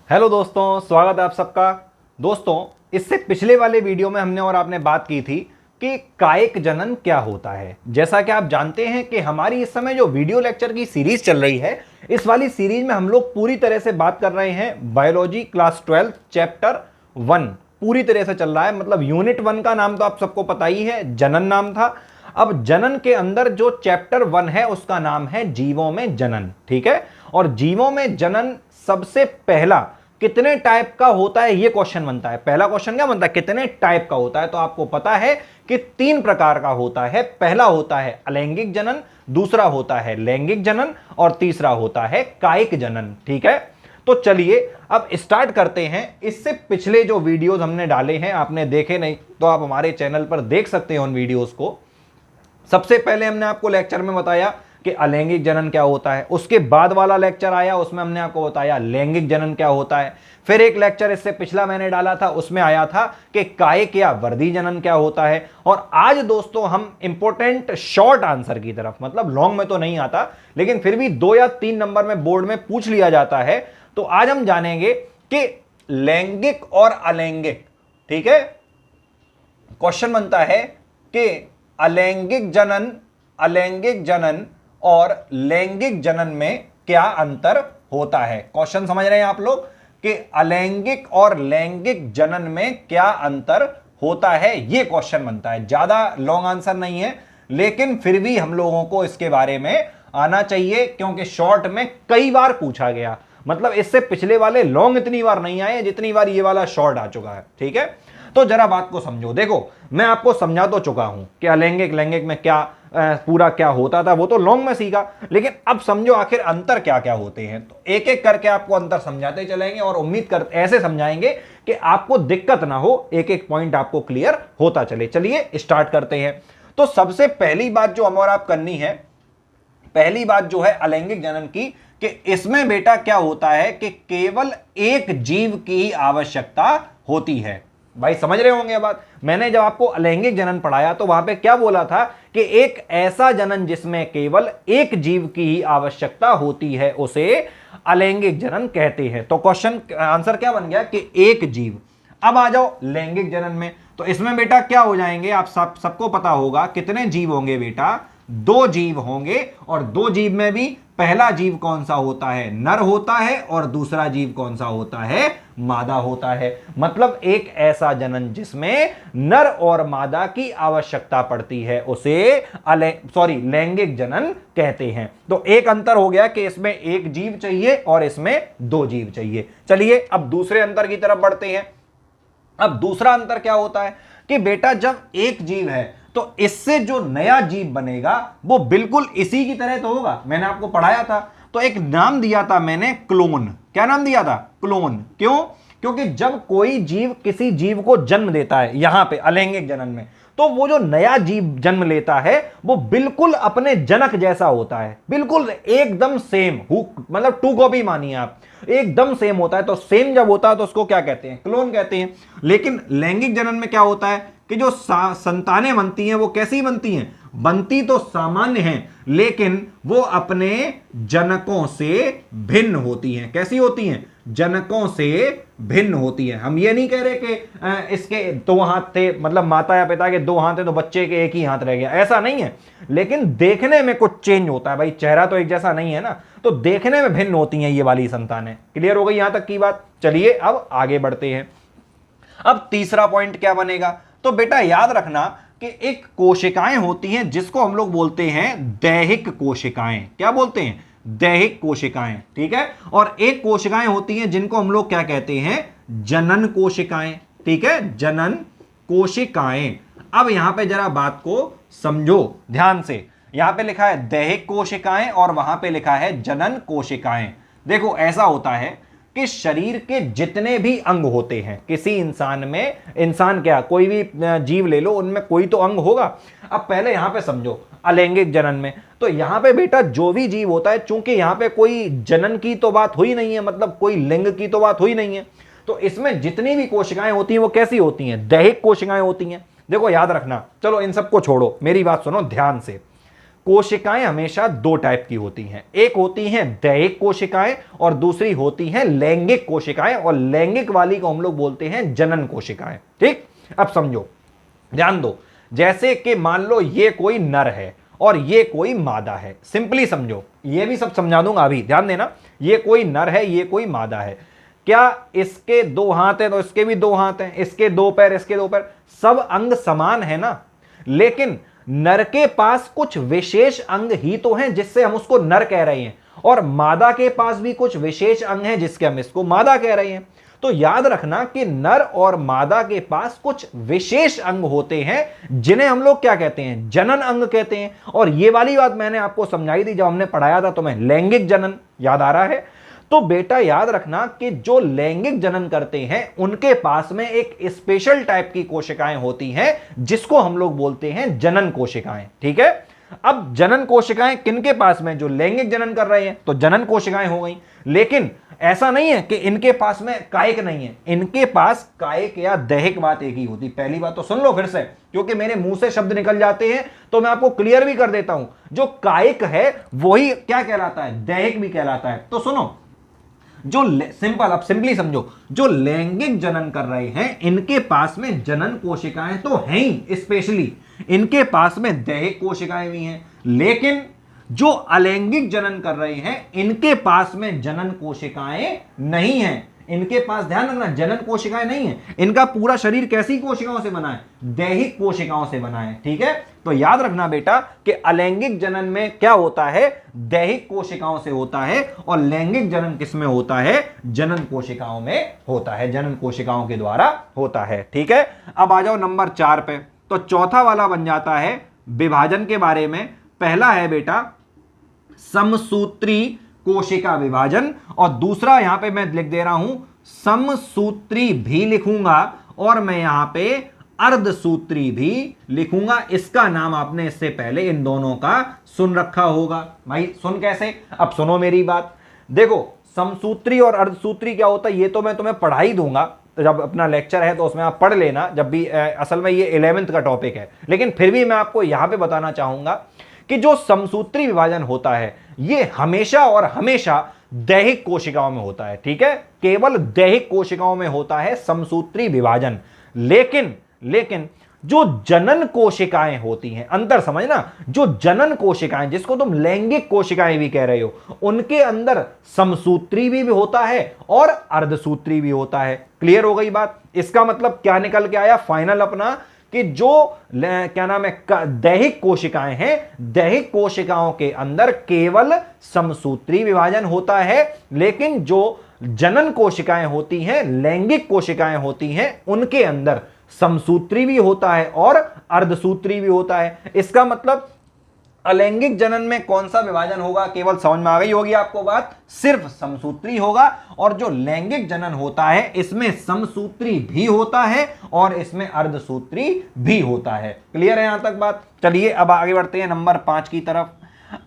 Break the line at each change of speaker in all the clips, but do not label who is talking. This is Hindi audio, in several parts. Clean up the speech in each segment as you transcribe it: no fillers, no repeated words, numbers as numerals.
हेलो दोस्तों, स्वागत है आप सबका। दोस्तों, इससे पिछले वाले वीडियो में हमने और आपने बात की थी कि कायिक जनन क्या होता है। जैसा कि आप जानते हैं कि हमारी इस समय जो वीडियो लेक्चर की सीरीज चल रही है, इस वाली सीरीज में हम लोग पूरी तरह से बात कर रहे हैं बायोलॉजी क्लास 12 चैप्टर 1 पूरी तरह से चल रहा है। मतलब यूनिट 1 का नाम तो आप सबको पता ही है, जनन नाम था। अब जनन के अंदर जो चैप्टर 1 है उसका नाम है जीवों में जनन। ठीक है, और जीवों में जनन सबसे पहला कितने टाइप का होता है ये क्वेश्चन बनता है। पहला क्वेश्चन क्या बनता है, कितने टाइप का होता है। तो आपको पता है कि 3 प्रकार का होता है। पहला होता है अलैंगिक जनन, दूसरा होता है लैंगिक जनन और तीसरा होता है कायिक जनन। ठीक है, तो चलिए अब स्टार्ट करते हैं। इससे पिछले जो वीडियोस हमने डाले हैं, आपने देखे नहीं तो आप हमारे चैनल पर देख सकते हैं उन वीडियोस को। सबसे पहले हमने आपको लेक्चर में बताया कि अलैंगिक जनन क्या होता है। उसके बाद वाला लेक्चर आया, उसमें हमने आपको बताया लैंगिक जनन क्या होता है। फिर एक लेक्चर इससे पिछला मैंने डाला था, उसमें आया था कि कायिक या वर्दी जनन क्या होता है। और आज दोस्तों हम इंपॉर्टेंट शॉर्ट आंसर की तरफ, मतलब लॉन्ग में तो नहीं आता लेकिन फिर भी 2 या 3 नंबर में बोर्ड में पूछ लिया जाता है। तो आज हम जानेंगे कि लैंगिक और अलैंगिक, ठीक है, क्वेश्चन बनता है कि अलैंगिक जनन और लैंगिक जनन में क्या अंतर होता है। क्वेश्चन समझ रहे हैं आप लोग कि अलैंगिक और लैंगिक जनन में क्या अंतर होता है, यह क्वेश्चन बनता है। ज्यादा लॉन्ग आंसर नहीं है लेकिन फिर भी हम लोगों को इसके बारे में आना चाहिए, क्योंकि शॉर्ट में कई बार पूछा गया। मतलब इससे पिछले वाले लॉन्ग इतनी बार नहीं आए जितनी बार ये वाला शॉर्ट आ चुका है। ठीक है, तो जरा बात को समझो। देखो, मैं आपको समझा तो चुका हूं कि अलैंगिक लैंगिक में क्या पूरा क्या होता था, वो तो लॉन्ग में सीखा। लेकिन अब समझो आखिर अंतर क्या क्या होते हैं। तो एक एक करके आपको अंतर समझाते चलेंगे और उम्मीद कर ऐसे समझाएंगे कि आपको दिक्कत ना हो, एक एक पॉइंट आपको क्लियर होता चले। चलिए स्टार्ट करते हैं। तो सबसे पहली बात जो हम और आप करनी है, पहली बात जो है अलैंगिक जनन की, कि इसमें बेटा क्या होता है कि केवल एक जीव की ही आवश्यकता होती है। भाई समझ रहे होंगे बात। मैंने जब आपको अलैंगिक जनन पढ़ाया तो वहां पे क्या बोला था कि एक ऐसा जनन जिसमें केवल एक जीव की ही आवश्यकता होती है उसे अलैंगिक जनन कहते हैं। तो क्वेश्चन आंसर क्या बन गया कि एक जीव। अब आ जाओ लैंगिक जनन में। तो इसमें बेटा क्या हो जाएंगे, आप सबको पता होगा कितने जीव होंगे बेटा, 2 जीव होंगे। और 2 जीव में भी पहला जीव कौन सा होता है, नर होता है, और दूसरा जीव कौन सा होता है, मादा होता है। मतलब एक ऐसा जनन जिसमें नर और मादा की आवश्यकता पड़ती है उसे लैंगिक जनन कहते हैं। तो एक अंतर हो गया कि इसमें एक जीव चाहिए और इसमें 2 जीव चाहिए। चलिए अब दूसरे अंतर की तरफ बढ़ते हैं। अब दूसरा अंतर क्या होता है कि बेटा जब एक जीव है तो इससे जो नया जीव बनेगा वो बिल्कुल इसी की तरह तो होगा। मैंने आपको पढ़ाया था तो एक नाम दिया था मैंने, क्लोन। क्या नाम दिया था, क्लोन। क्यों, क्योंकि जब कोई जीव किसी जीव को जन्म देता है यहां पे अलैंगिक जनन में, तो वो जो नया जीव जन्म लेता है वो बिल्कुल अपने जनक जैसा होता है, बिल्कुल एकदम सेम, मतलब 2 कॉपी मानिए आप, एकदम सेम होता है। तो सेम जब होता है तो उसको क्या कहते हैं, क्लोन कहते हैं। लेकिन लैंगिक जनन में क्या होता है कि जो संतानें बनती हैं वो कैसी बनती हैं, बनती तो सामान्य हैं लेकिन वो अपने जनकों से भिन्न होती हैं। कैसी होती हैं, जनकों से भिन्न होती हैं। हम ये नहीं कह रहे कि इसके 2 हाथ थे, मतलब माता या पिता के 2 हाथ थे तो बच्चे के 1 ही हाथ रह गया, ऐसा नहीं है। लेकिन देखने में कुछ चेंज होता है। भाई चेहरा तो एक जैसा नहीं है ना, तो देखने में भिन्न होती हैं ये वाली संतानें। क्लियर हो गई यहां तक की बात। चलिए अब आगे बढ़ते हैं। अब तीसरा पॉइंट क्या बनेगा, तो बेटा याद रखना कि एक कोशिकाएं होती हैं जिसको हम लोग बोलते हैं दैहिक कोशिकाएं। क्या बोलते हैं, दैहिक कोशिकाएं। ठीक है, और एक कोशिकाएं होती हैं जिनको हम लोग क्या कहते हैं, जनन कोशिकाएं। ठीक है, जनन कोशिकाएं। अब यहां पे जरा बात को समझो ध्यान से। यहां पे लिखा है दैहिक कोशिकाएं और वहां पे लिखा है जनन कोशिकाएं। देखो ऐसा होता है कि शरीर के जितने भी अंग होते हैं किसी इंसान में, इंसान क्या कोई भी जीव ले लो, उनमें कोई तो अंग होगा। अब पहले यहां पे समझो अलैंगिक जनन में, तो यहां पे बेटा जो भी जीव होता है, चूंकि यहां पे कोई जनन की तो बात हुई नहीं है, मतलब कोई लिंग की तो बात हुई नहीं है, तो इसमें जितनी भी कोशिकाएं होती हैं वो कैसी होती हैं, दैहिक कोशिकाएं होती हैं। देखो याद रखना, चलो इन सबको छोड़ो, मेरी बात सुनो ध्यान से। कोशिकाएं हमेशा दो टाइप की होती हैं, एक होती हैं दैहिक कोशिकाएं और दूसरी होती हैं लैंगिक कोशिकाएं, और लैंगिक वाली को हम लोग बोलते हैं जनन कोशिकाएं। ठीक, अब समझो, ध्यान दो, जैसे कि मान लो ये कोई नर है और ये कोई मादा है, सिंपली समझो, ये भी सब समझा दूंगा, अभी ध्यान देना, ये कोई नर है, ये कोई मादा है, क्या इसके दो हाथ हैं तो इसके भी दो हाथ हैं, इसके दो पैर, इसके दो पैर, सब अंग समान है ना, लेकिन नर के पास कुछ विशेष अंग ही तो हैं जिससे हम उसको नर कह रहे हैं, और मादा के पास भी कुछ विशेष अंग हैं जिसके हम इसको मादा कह रहे हैं। तो याद रखना कि नर और मादा के पास कुछ विशेष अंग होते हैं जिन्हें हम लोग क्या कहते हैं, जनन अंग कहते हैं। और ये वाली बात मैंने आपको समझाई थी जब हमने पढ़ाया था तुम्हें लैंगिक जनन, याद आ रहा है? तो बेटा याद रखना कि जो लैंगिक जनन करते हैं उनके पास में एक स्पेशल टाइप की कोशिकाएं होती हैं जिसको हम लोग बोलते हैं जनन कोशिकाएं। ठीक है, अब जनन कोशिकाएं किनके पास में, जो लैंगिक जनन कर रहे हैं तो जनन कोशिकाएं हो गई, लेकिन ऐसा नहीं है कि इनके पास में कायिक नहीं है, इनके पास कायिक या दैहिक बात एक ही होती। पहली बात तो सुन लो फिर से, क्योंकि मेरे मुंह से शब्द निकल जाते हैं तो मैं आपको क्लियर भी कर देता हूं, जो कायिक है वही क्या कहलाता है, दैहिक भी कहलाता है। तो सुनो, जो सिंपल, अब सिंपली समझो, जो लैंगिक जनन कर रहे हैं इनके पास में जनन कोशिकाएं तो हैं ही, स्पेशली इनके पास में दैहिक कोशिकाएं भी हैं, लेकिन जो अलैंगिक जनन कर रहे हैं इनके पास में जनन कोशिकाएं नहीं हैं, इनके पास ध्यान रखना जनन कोशिकाएं नहीं है, इनका पूरा शरीर कैसी कोशिकाओं से बना है, दैहिक कोशिकाओं से बना है। ठीक है, तो याद रखना बेटा कि अलैंगिक जनन में क्या होता है, दैहिक कोशिकाओं से होता है, और लैंगिक जनन किसमें होता है, जनन कोशिकाओं में होता है, जनन कोशिकाओं के द्वारा होता है। ठीक है, अब आ जाओ नंबर 4 पे। तो चौथा वाला बन जाता है विभाजन के बारे में। पहला है बेटा समसूत्री कोशिका विभाजन, और दूसरा यहां पे मैं लिख दे रहा हूं समसूत्री भी लिखूंगा, और मैं यहां पे अर्धसूत्री भी लिखूंगा। इसका नाम आपने इससे पहले इन दोनों का सुन रखा होगा। भाई सुन कैसे, अब सुनो मेरी बात, देखो समसूत्री और अर्धसूत्री क्या होता है ये तो मैं तुम्हें पढ़ा ही दूंगा, तो जब अपना लेक्चर है तो उसमें आप पढ़ लेना, जब भी असल में ये 11th का टॉपिक है, लेकिन फिर भी मैं आपको यहां पे बताना चाहूंगा कि जो समसूत्री विभाजन होता है ये हमेशा और हमेशा दैहिक कोशिकाओं में होता है। ठीक है, केवल दैहिक कोशिकाओं में होता है समसूत्री विभाजन, लेकिन जो जनन कोशिकाएं होती हैं, अंतर समझना, जो जनन कोशिकाएं जिसको तुम लैंगिक कोशिकाएं भी कह रहे हो, उनके अंदर समसूत्री भी होता है और अर्धसूत्री भी होता है। क्लियर हो गई बात? इसका मतलब क्या निकल के आया फाइनल अपना, कि जो क्या नाम है दैहिक कोशिकाएं हैं, दैहिक कोशिकाओं के अंदर केवल समसूत्री विभाजन होता है, लेकिन जो जनन कोशिकाएं होती हैं, लैंगिक कोशिकाएं होती हैं, उनके अंदर समसूत्री भी होता है और अर्धसूत्री भी होता है। इसका मतलब अलैंगिक जनन में कौन सा विभाजन होगा, केवल समझ में आ गई होगी आपको बात, सिर्फ समसूत्री होगा, और जो लैंगिक जनन होता है इसमें समसूत्री भी होता है और इसमें अर्धसूत्री भी होता है। क्लियर है यहां तक बात? चलिए अब आगे बढ़ते हैं नंबर 5 की तरफ।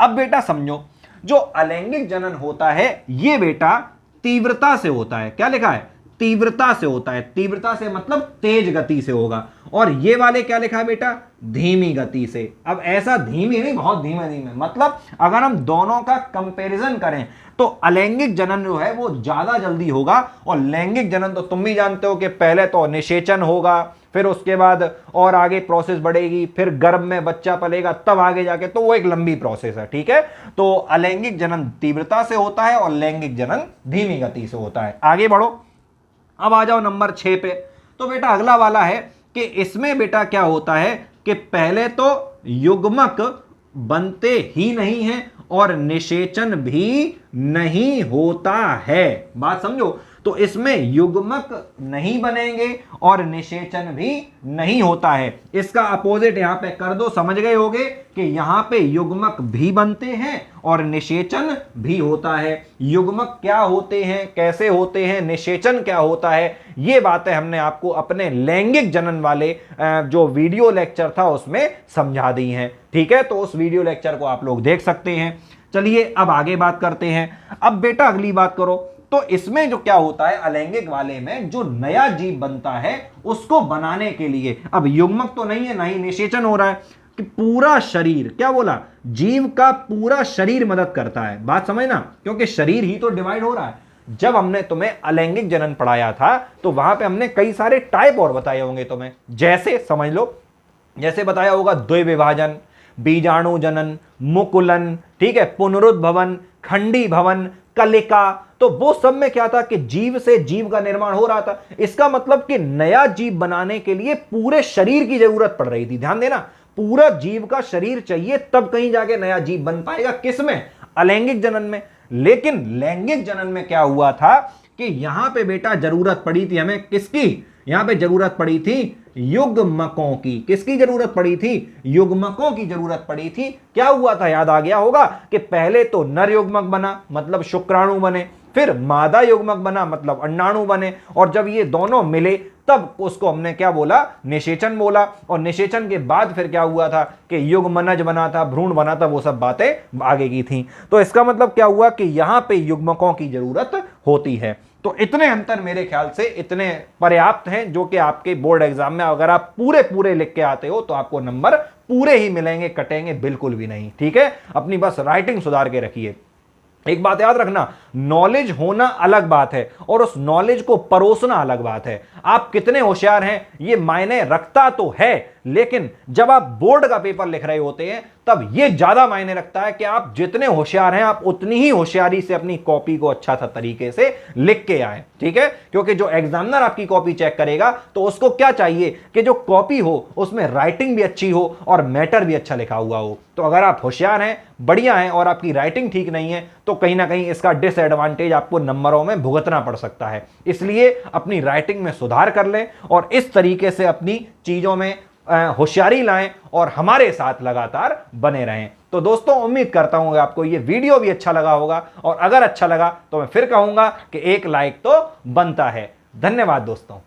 अब बेटा समझो, जो अलैंगिक जनन होता है ये बेटा तीव्रता से होता है। क्या लिखा है? तीव्रता से होता है। तीव्रता से मतलब तेज गति से होगा, और ये वाले क्या लिखा है बेटा, धीमी गति से। अब ऐसा धीमी नहीं, बहुत धीमे धीमे, मतलब अगर हम दोनों का कंपैरिजन करें तो अलैंगिक जनन जो है वो ज्यादा जल्दी होगा, और लैंगिक जनन तो तुम भी जानते हो कि पहले तो निषेचन होगा, फिर उसके बाद और आगे प्रोसेस बढ़ेगी, फिर गर्भ में बच्चा पलेगा, तब आगे जाके, तो वो एक लंबी प्रोसेस है। ठीक है, तो अलैंगिक जनन तीव्रता से होता है और लैंगिक जनन धीमी गति से होता है। आगे बढ़ो, अब आ जाओ नंबर 6 पे। तो बेटा अगला वाला है कि इसमें बेटा क्या होता है कि पहले तो युग्मक बनते ही नहीं है और निषेचन भी नहीं होता है। बात समझो, तो इसमें युग्मक नहीं बनेंगे और निषेचन भी नहीं होता है। इसका अपोजिट यहां पे कर दो, समझ गए होगे कि यहां पे युग्मक भी बनते हैं और निषेचन भी होता है। युग्मक क्या होते हैं, कैसे होते हैं, निषेचन क्या होता है, ये बातें हमने आपको अपने लैंगिक जनन वाले जो वीडियो लेक्चर था उसमें समझा दी हैं। ठीक है, तो उस वीडियो लेक्चर को आप लोग देख सकते हैं। चलिए अब आगे बात करते हैं। अब बेटा अगली बात करो, तो इसमें जो क्या होता है, अलैंगिक वाले में जो नया जीव बनता है उसको बनाने के लिए, अब युग्मक तो नहीं है, ना ही निषेचन हो रहा है, कि पूरा शरीर, क्या बोला, जीव का पूरा शरीर मदद करता है। बात समझना, क्योंकि शरीर ही तो डिवाइड हो रहा है। जब हमने तुम्हें अलैंगिक जनन पढ़ाया था तो वहां पे हमने कई सारे टाइप और बताए होंगे तुम्हें, जैसे समझ लो, जैसे बताया होगा द्विविभाजन, बीजाणु जनन, मुकुलन, ठीक है, पुनरुद्भवन, खंडी भवन, कलिका। तो वो सब में क्या था कि जीव से जीव का निर्माण हो रहा था। इसका मतलब कि नया जीव बनाने के लिए पूरे शरीर की जरूरत पड़ रही थी। ध्यान देना, पूरा जीव का शरीर चाहिए तब कहीं जाके नया जीव बन पाएगा। किसमें? अलैंगिक जनन में। लेकिन लैंगिक जनन में क्या हुआ था कि यहां पे बेटा जरूरत पड़ी थी हमें किसकी? यहां पे जरूरत पड़ी थी युग्मकों की। किसकी जरूरत पड़ी थी? युग्मकों की जरूरत पड़ी थी। क्या हुआ था, याद आ गया होगा कि पहले तो नर युग्मक बना, मतलब शुक्राणु बने, फिर मादा युग्मक बना, मतलब अंडाणु बने, और जब ये दोनों मिले तब उसको हमने क्या बोला? निषेचन बोला। और निषेचन के बाद फिर क्या हुआ था कि युग्मनज बना था, भ्रूण बना था, वो सब बातें आगे की थी। तो इसका मतलब क्या हुआ कि यहां पे युग्मकों की जरूरत होती है। तो इतने अंतर मेरे ख्याल से इतने पर्याप्त हैं, जो कि आपके बोर्ड एग्जाम में अगर आप पूरे पूरे लिख के आते हो तो आपको नंबर पूरे ही मिलेंगे, कटेंगे बिल्कुल भी नहीं। ठीक है, अपनी बस राइटिंग सुधार के रखिए। एक बात याद रखना, नॉलेज होना अलग बात है और उस नॉलेज को परोसना अलग बात है। आप कितने होशियार हैं ये मायने रखता तो है, लेकिन जब आप बोर्ड का पेपर लिख रहे होते हैं तब यह ज्यादा मायने रखता है कि आप जितने होशियार हैं आप उतनी ही होशियारी से अपनी कॉपी को अच्छा सा तरीके से लिख के आए। ठीक है, क्योंकि जो एग्जामिनर आपकी कॉपी चेक करेगा तो उसको क्या चाहिए कि जो कॉपी हो उसमें राइटिंग भी अच्छी हो और मैटर भी अच्छा लिखा हुआ हो। तो अगर आप होशियार हैं, बढ़िया हैं, और आपकी राइटिंग ठीक नहीं है तो कहीं ना कहीं इसका डिसएडवांटेज आपको नंबरों में भुगतना पड़ सकता है। इसलिए अपनी राइटिंग में सुधार कर लें और इस तरीके से अपनी चीजों में होशियारी लाएं और हमारे साथ लगातार बने रहें। तो दोस्तों, उम्मीद करता हूं कि आपको ये वीडियो भी अच्छा लगा होगा, और अगर अच्छा लगा तो मैं फिर कहूंगा कि एक लाइक तो बनता है। धन्यवाद दोस्तों।